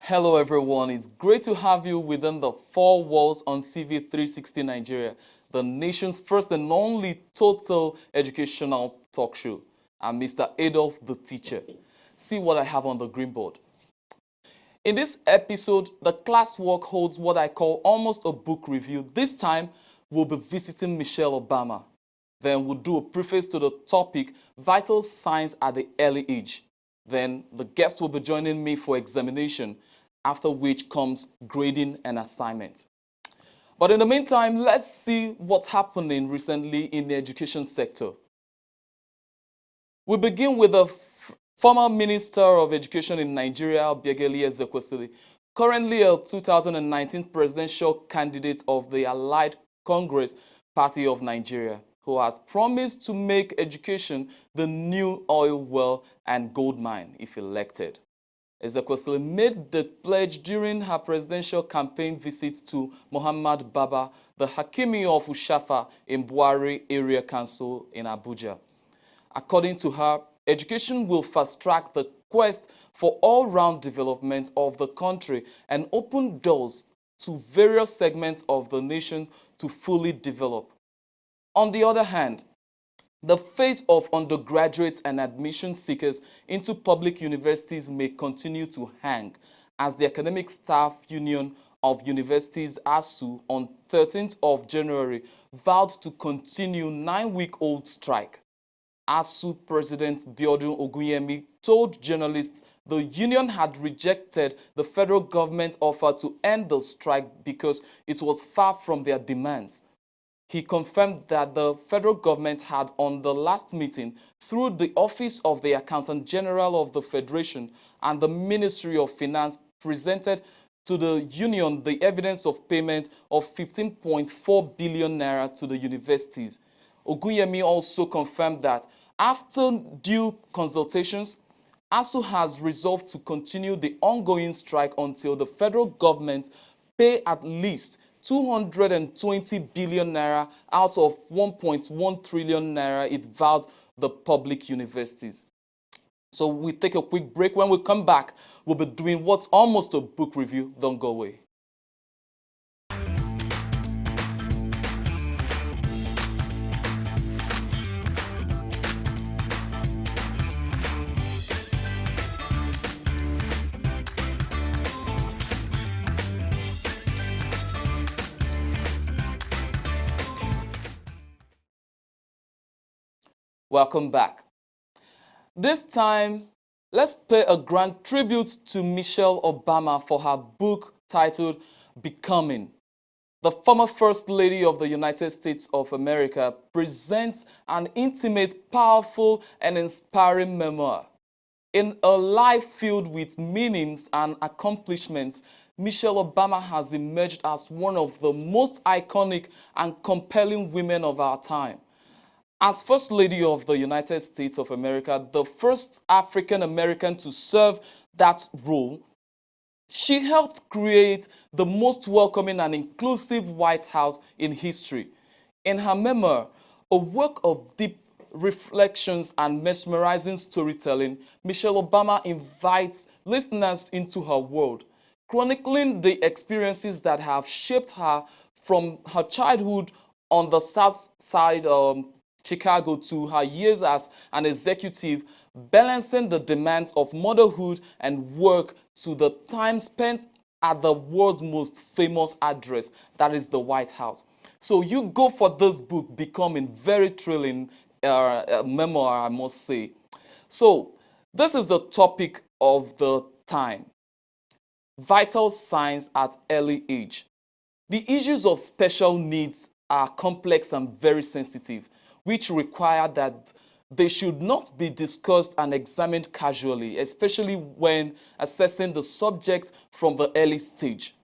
Hello everyone, it's great to have you within the four walls on TV 360 Nigeria, the nation's first and only total educational talk show. I'm Mr. Adolf the teacher. See what I have on the green board. In this episode, the classwork holds what I call almost a book review. This time, we'll be visiting Michelle Obama. Then we'll do a preface to the topic, Vital Signs at the Early Age. Then the guest will be joining me for examination, after which comes grading and assignment. But in the meantime, let's see what's happening recently in the education sector. We begin with the former Minister of Education in Nigeria, Obiageli Ezekwesili, currently a 2019 presidential candidate of the Allied Congress Party of Nigeria, who has promised to make education the new oil well and gold mine if elected. Ezekwesili made the pledge during her presidential campaign visit to Muhammad Baba, the Hakimi of Ushafa in Buhari Area Council in Abuja. According to her, education will fast-track the quest for all-round development of the country and open doors to various segments of the nation to fully develop. On the other hand, the fate of undergraduates and admission seekers into public universities may continue to hang, as the Academic Staff Union of Universities, ASU, on 13th of January vowed to continue 9-week-old strike. ASU President Biodun Ogunyemi told journalists the union had rejected the federal government offer to end the strike because it was far from their demands. He confirmed that the federal government had, on the last meeting, through the Office of the Accountant General of the Federation and the Ministry of Finance, presented to the union the evidence of payment of 15.4 billion naira to the universities. Ogunyemi also confirmed that after due consultations, ASU has resolved to continue the ongoing strike until the federal government pay at least 220 billion naira out of 1.1 trillion naira it vowed the public universities. So we take a quick break. When we come back, we'll be doing what's almost a book review. Don't go away. Welcome back. This time, let's pay a grand tribute to Michelle Obama for her book titled Becoming. The former First Lady of the United States of America presents an intimate, powerful, and inspiring memoir. In a life filled with meanings and accomplishments, Michelle Obama has emerged as one of the most iconic and compelling women of our time. As First Lady of the United States of America, the first African American to serve that role, she helped create the most welcoming and inclusive White House in history. In her memoir, a work of deep reflections and mesmerizing storytelling, Michelle Obama invites listeners into her world, chronicling the experiences that have shaped her from her childhood on the South Side Chicago to her years as an executive, balancing the demands of motherhood and work to the time spent at the world's most famous address, that is the White House. So you go for this book, Becoming, very thrilling memoir, I must say. So this is the topic of the time. Vital signs at early age. The issues of special needs are complex and very sensitive, which require that they should not be discussed and examined casually, especially when assessing the subjects from the early stage.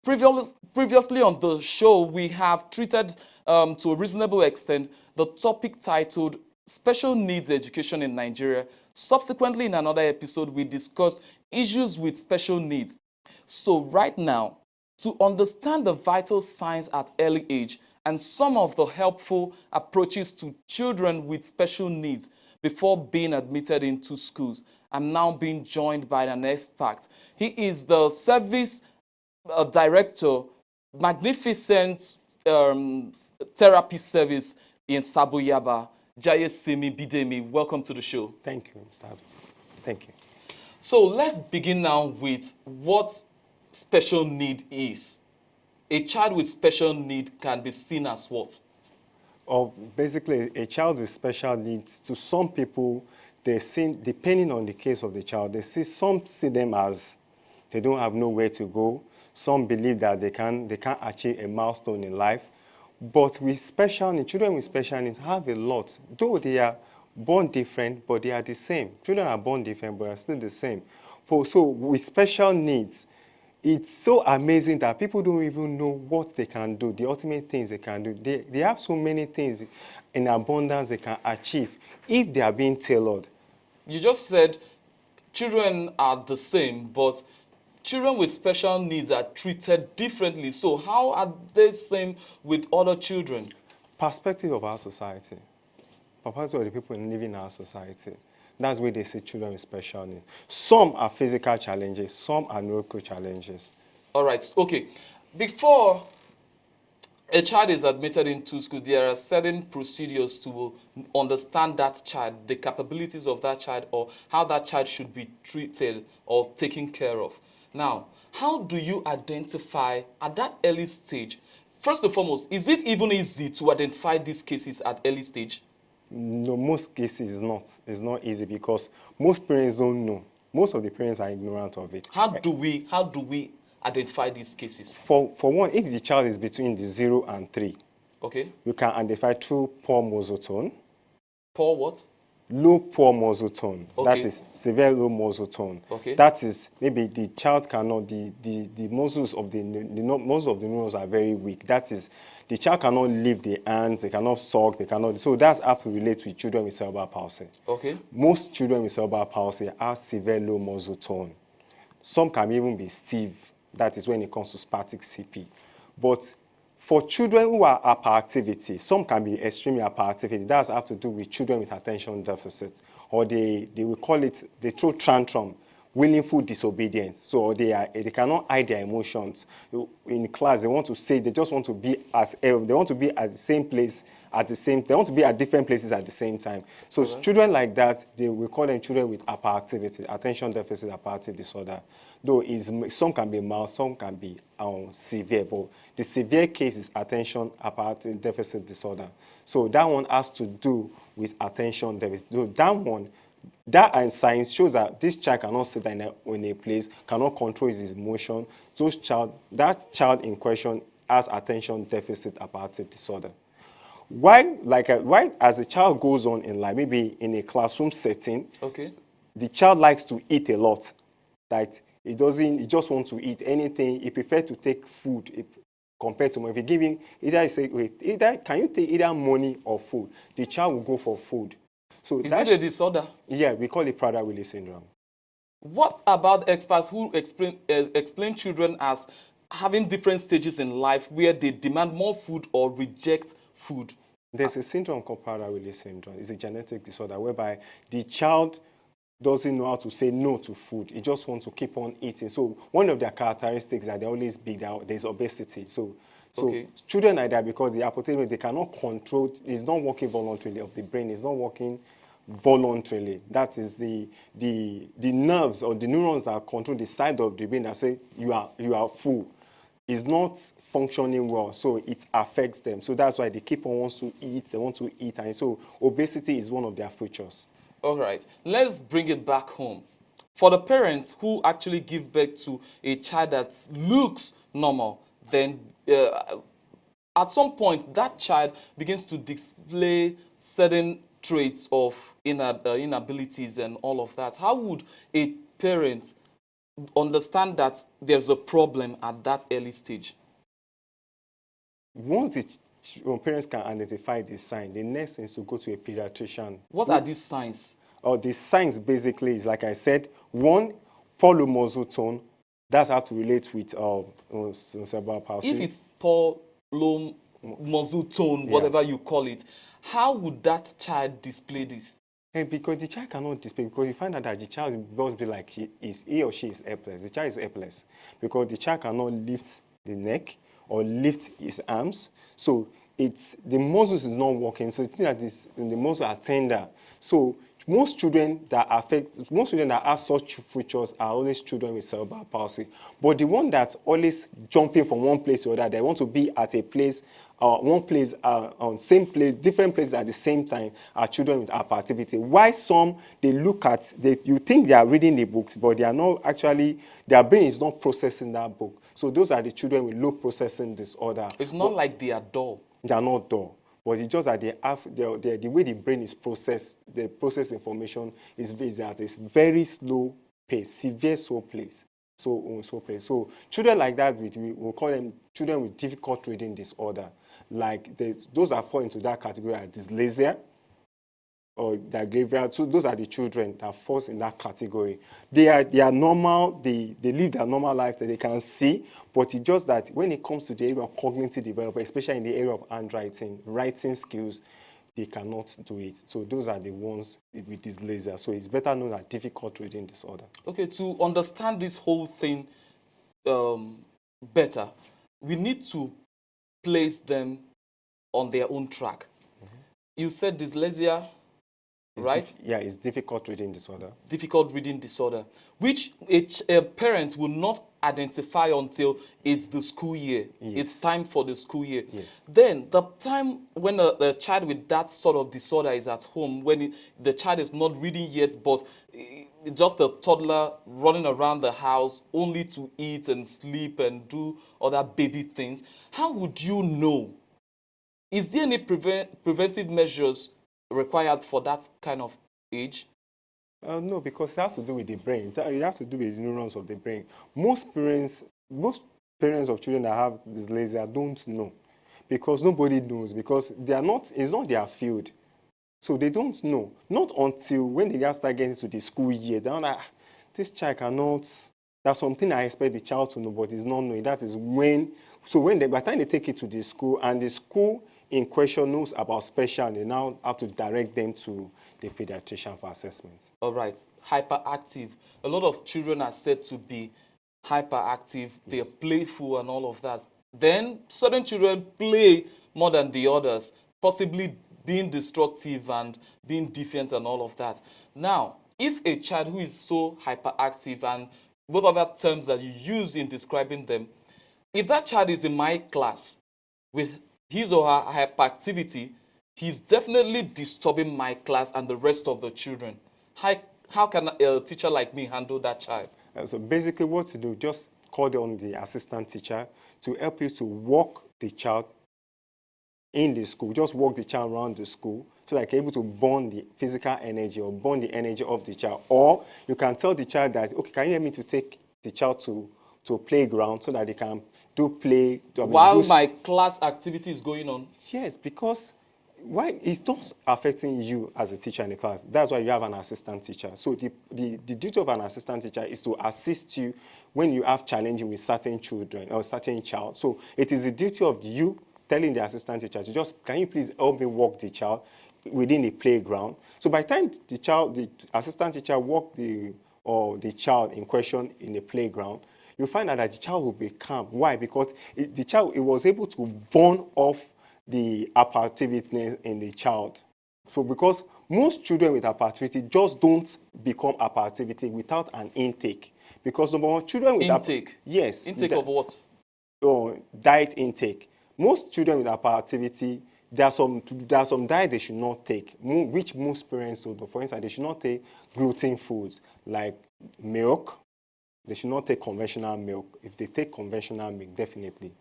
Previously on the show, we have treated to a reasonable extent the topic titled Special Needs Education in Nigeria. Subsequently, in another episode, we discussed issues with special needs. So right now, to understand the vital signs at early age, and some of the helpful approaches to children with special needs before being admitted into schools, I'm now being joined by an expert. He is the service director, magnificent therapy service in Sabuyaba, Jayesimi Bidemi. Welcome to the show. Thank you, Mr. Abdul. Thank you. So let's begin now with what special need is. A child with special need can be seen as what? Or basically, a child with special needs, to some people, they see, depending on the case of the child, some see them as they don't have nowhere to go. Some believe that they can't achieve a milestone in life. But with special needs, children with special needs have a lot. Though they are born different, but they are the same. Children are born different, but are still the same. So with special needs, it's so amazing that people don't even know what they can do, the ultimate things they can do. They have so many things in abundance they can achieve if they are being tailored. You just said children are the same, but children with special needs are treated differently. So how are they same with other children? Perspective of our society. Perspective of the people living in our society. That's where they see children with special needs. Some are physical challenges, some are neurological challenges. All right, okay. Before a child is admitted into school, there are certain procedures to understand that child, the capabilities of that child, or how that child should be treated or taken care of. Now, how do you identify at that early stage? First and foremost, is it even easy to identify these cases at early stage? No, most cases it's not easy because most parents don't know. Most of the parents are ignorant of it. How do we identify these cases? For one, if the child is between the 0 and 3, okay, you can identify through poor muscle tone. Poor what? Poor muscle tone. Okay. That is severe low muscle tone. Okay. That is maybe the child cannot, the muscles of the muscles of the neurons are very weak. That is, the child cannot lift the hands, they cannot suck, they cannot. So that's how to relate with children with cerebral palsy. Okay. Most children with cerebral palsy have severe low muscle tone. Some can even be stiff. That is when it comes to spastic CP. But for children who are hyperactivity, some can be extremely hyperactivity. That has to do with children with attention deficit. Or they will call it, they throw tantrum, willful disobedience. So they cannot hide their emotions. In class, they want to say, they just want to be at the same place at the same, they want to be at different places at the same time. So okay. Children like that, we call them children with hyperactivity, attention deficit hyperactive disorder. Though some can be mild, some can be severe, but the severe case is attention hyperactive deficit disorder. So that one has to do with attention deficit. So that and science shows that this child cannot sit in a place, cannot control his emotion. That child in question has attention deficit hyperactive disorder. Why, as the child goes on in life, maybe in a classroom setting, okay, the child likes to eat a lot. Like he just wants to eat anything. He prefers to take food compared to money. If you give him, can you take either money or food? The child will go for food. So is it a disorder? Yeah, we call it Prader-Willi syndrome. What about experts who explain children as having different stages in life where they demand more food or reject food? There's a syndrome called Prader-Willi syndrome. It's a genetic disorder whereby the child doesn't know how to say no to food. He just wants to keep on eating. So one of their characteristics is that they're always big. There's obesity. So okay. Children like that, because the hypothalamus, they cannot control, it's not working voluntarily of the brain. It's not working voluntarily. That is the nerves or the neurons that control the side of the brain that say you are full. Is not functioning well, so it affects them. So that's why they keep on wants to eat, they want to eat, and so obesity is one of their features. All right, let's bring it back home. For the parents who actually give birth to a child that looks normal, then at some point that child begins to display certain traits of inabilities and all of that. How would a parent understand that there's a problem at that early stage? Once the parents can identify the sign, the next thing is to go to a pediatrician. What are these signs? The signs basically is, like I said, one, poor low muscle tone. That's how to relate with cerebral palsy. If it's poor low muscle tone, whatever you call it, how would that child display this? And because the child cannot display, because you find out that the child must be like he or she is helpless. The child is helpless because the child cannot lift the neck or lift his arms. So it's the muscles is not working. So it means that the muscles are tender. So most children that have such features are always children with cerebral palsy. But the one that's always jumping from one place to another, they want to be at a place, one place, on same place, different places at the same time, are children with hyperactivity. Why some, you think they are reading the books, but they are not actually, their brain is not processing that book. So those are the children with low processing disorder. It's not like they are dull. They are not dull. But it's just that the way the brain is processed, the process information is at a very slow pace, severe slow pace. So children like that, we'll call them children with difficult reading disorder. Like those that fall into that category are dyslexia or the graveyard. So those are the children that falls in that category. They are normal, they live their normal life that they can see, but it's just that when it comes to the area of cognitive development, especially in the area of handwriting, writing skills, they cannot do it. So those are the ones with dyslexia. So it's better known as difficult reading disorder. Okay, to understand this whole thing better, we need to place them on their own track. Mm-hmm. You said dyslexia, right? It's difficult reading disorder. Difficult reading disorder, which a parent will not identify until it's the school year. Yes. It's time for the school year. Yes. Then the time when a child with that sort of disorder is at home, when the child is not reading yet, but just a toddler running around the house only to eat and sleep and do other baby things, how would you know? Is there any preventive measures required for that kind of age? No, because it has to do with the brain. It has to do with the neurons of the brain. Most parents of children that have dyslexia don't know, because nobody knows, because it's not their field. So they don't know. Not until when they start getting to the school year, they're like, this child cannot, that's something I expect the child to know, but he's not knowing. That is when, by the time they take it to the school, and the school in question knows about special, they now have to direct them to the pediatrician for assessments. All right, hyperactive. A lot of children are said to be hyperactive. Yes. They're playful and all of that. Then certain children play more than the others, possibly being destructive and being defiant and all of that. Now, if a child who is so hyperactive, and both other terms that you use in describing them, if that child is in my class with his or her hyperactivity, he's definitely disturbing my class and the rest of the children. How can a teacher like me handle that child? So basically what to do, just call on the assistant teacher to help you to walk the child in the school. Just walk the child around the school so that you're able to burn the physical energy or burn the energy of the child. Or you can tell the child that, okay, can you help me to take the child to a playground so that they can do play. While my class activity is going on? Yes, because why it's not affecting you as a teacher in the class. That's why you have an assistant teacher. So the duty of an assistant teacher is to assist you when you have challenges with certain children or certain child. So it is the duty of you telling the assistant teacher to just, can you please help me walk the child within the playground? So by the time the assistant teacher walk the child in question in the playground, you find out that the child will be calm. Why? Because the child was able to burn off the hyperactivity in the child. So because most children with hyperactivity just don't become hyperactivity without an intake. Because number one, children with intake. Yes. Intake of what? Diet intake. Most children with hyperactivity, there are some diet they should not take, which most parents don't know. For instance, they should not take gluten foods like milk. They should not take conventional milk. If they take conventional milk, definitely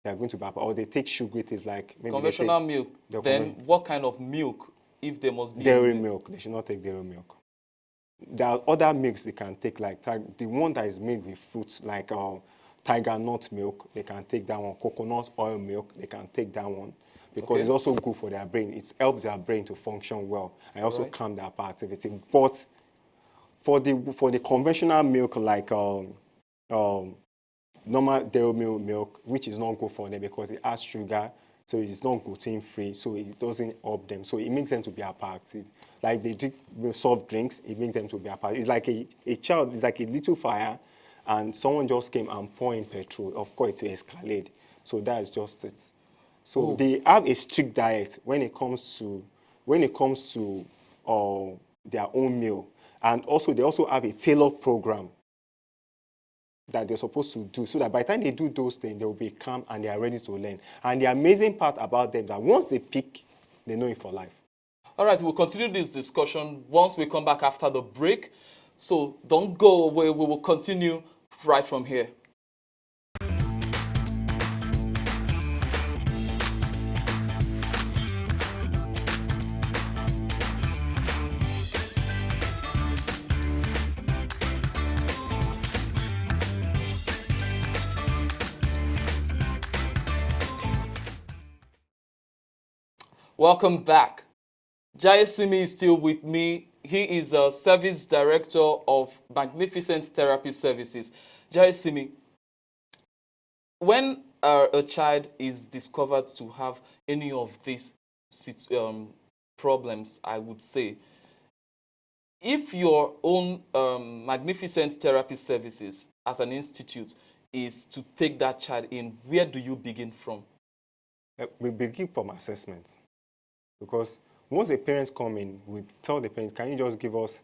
they are going to be, or they take sugar things like maybe conventional milk. Then what kind of milk, if they must be? Dairy milk. They should not take dairy milk. There are other milks they can take, like the one that is made with fruits, like tiger nut milk. They can take that one. Coconut oil milk. They can take that one because it's also good for their brain. It helps their brain to function well and also calm their hyperactivity. But for the conventional milk, like normal dairy milk, which is not good for them because it has sugar, So it's not gluten free, so it doesn't help them. So it makes them to be hyperactive. Like they drink soft drinks, it makes them to be hyperactive. It's like a child, it's like a little fire, and someone just came and poured in petrol. Of course, it will escalate. So that's just it. So they have a strict diet when it comes to their own meal, and also they also have a tailored program that they're supposed to do, so that by the time they do those things, they will be calm and they are ready to learn. And the amazing part about them that once they pick, they know it for life. All right, we'll continue this discussion once we come back after the break. So don't go away. We will continue right from here. Welcome back. Jayasimi is still with me. He is a service director of Magnificent Therapy Services. Jayasimi, when a child is discovered to have any of these problems, I would say, if your own Magnificent Therapy Services as an institute is to take that child in, where do you begin from? We begin from assessment. Because once the parents come in, we tell the parents, can you just give us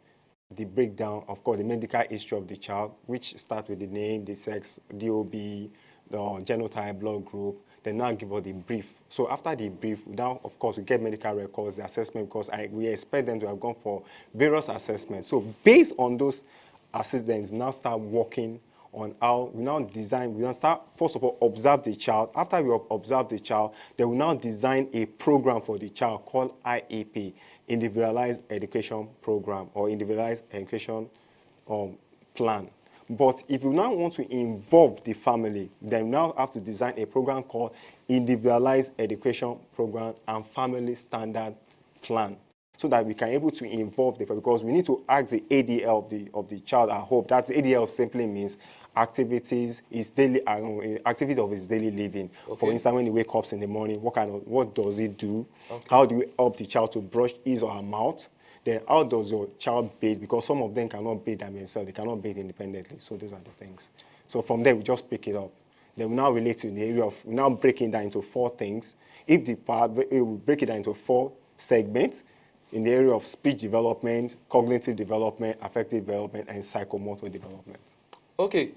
the breakdown, of course, the medical history of the child, which starts with the name, the sex, DOB, the genotype, blood group, then now give us the brief. So after the brief, now, of course, we get medical records, the assessment, because we expect them to have gone for various assessments. So based on those assessments, now start working on how we now design, we now start, first of all, observe the child. After we have observed the child, then we now design a program for the child called IEP, Individualized Education Program, or Individualized Education Plan. But if you now want to involve the family, then you now have to design a program called Individualized Education Program and Family Standard Plan, so that we can able to involve the family, because we need to ask the ADL of the child at home. That's ADL simply means activities, his daily activity of his daily living. Okay. For instance, when he wakes up in the morning, what does he do? Okay. How do we help the child to brush his or her mouth? Then how does your child bathe? Because some of them cannot bathe themselves, they cannot bathe independently. So those are the things. So from there, we just pick it up. Then we now relate to the area of, we now breaking that into 4 things. If the part, we break it down into 4 segments in the area of speech development, cognitive development, affective development, and psychomotor development. Okay,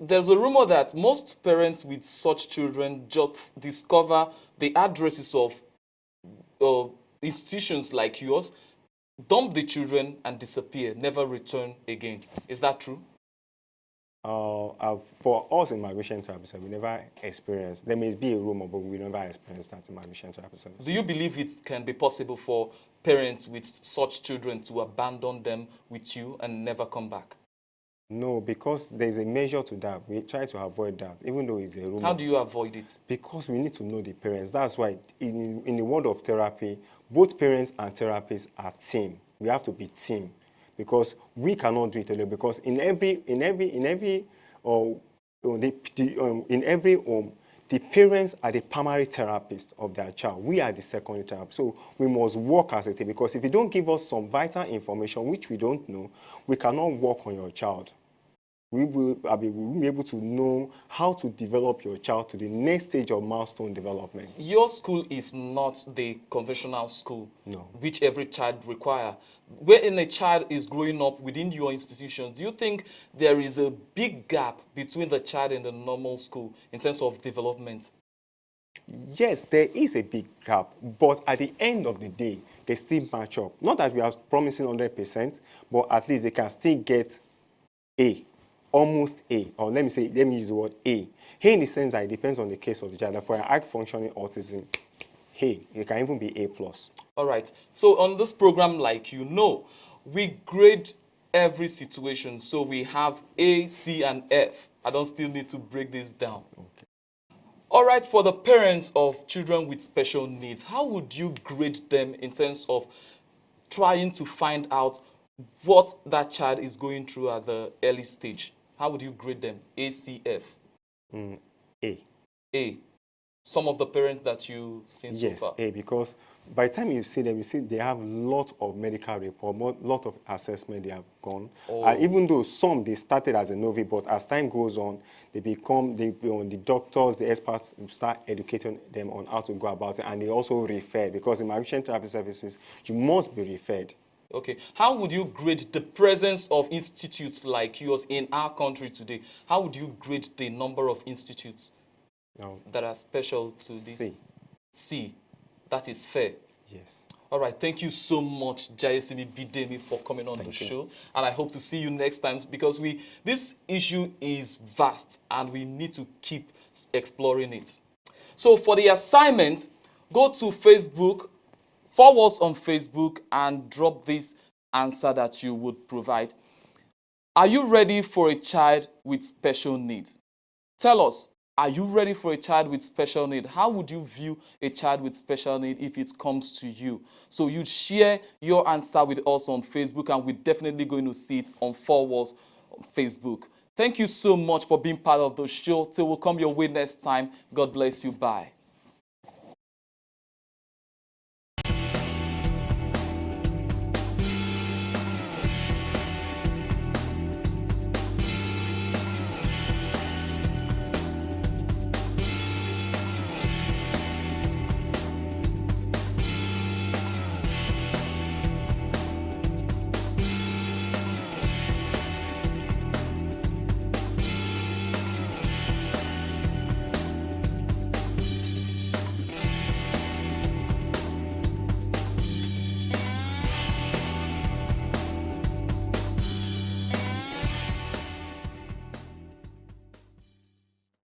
there's a rumor that most parents with such children just discover the addresses of institutions like yours, dump the children and disappear, never return again. Is that true? For us in Migration Therapy Services, we never experienced, there may be a rumor, but we never experienced that in Migration Therapy Services. Do you believe it can be possible for parents with such children to abandon them with you and never come back? No, because there's a measure to that. We try to avoid that, even though it's a rumor. How do you avoid it? Because we need to know the parents. That's why in the world of therapy, both parents and therapists are team. We have to be team, because we cannot do it alone. Because in every home, the parents are the primary therapist of their child. We are the secondary therapist. So we must work as a team, because if you don't give us some vital information which we don't know, we cannot work on your child. We will be able to know how to develop your child to the next stage of milestone development. Your school is not the conventional school, no, which every child requires. When a child is growing up within your institutions, do you think there is a big gap between the child and the normal school in terms of development? Yes, there is a big gap, but at the end of the day, they still match up. Not that we are promising 100%, but at least they can still get A. Almost A, or let me use the word A. A in the sense that it depends on the case of the child. For high functioning autism, hey, it can even be A+. All right. So on this program, like you know, we grade every situation. So we have A, C, and F. I don't still need to break this down. Okay. All right, for the parents of children with special needs, how would you grade them in terms of trying to find out what that child is going through at the early stage? How would you grade them? A, C, F? A. A. some of the parents that you've seen so Yes, far? because by the time you see them, you see they have lot of medical report, lot of assessment they have gone. Oh. And even though some, they started as a novice, but as time goes on, the doctors, the experts start educating them on how to go about it, and they also refer, because in migration therapy services, you must be referred. Okay. How would you grade the presence of institutes like yours in our country today? How would you grade the number of institutes Now, that are special to this? C. C. That is fair. Yes. All right. Thank you so much, Jayesimi Bidemi, for coming on the show. And I hope to see you next time, because this issue is vast and we need to keep exploring it. So for the assignment, go to Facebook, follow us on Facebook, and drop this answer that you would provide. Are you ready for a child with special needs? Tell us, are you ready for a child with special need? How would you view a child with special need if it comes to you? So you'd share your answer with us on Facebook, and we're definitely going to see it on 4 Walls on Facebook. Thank you so much for being part of the show. Till we'll come your way next time. God bless you. Bye.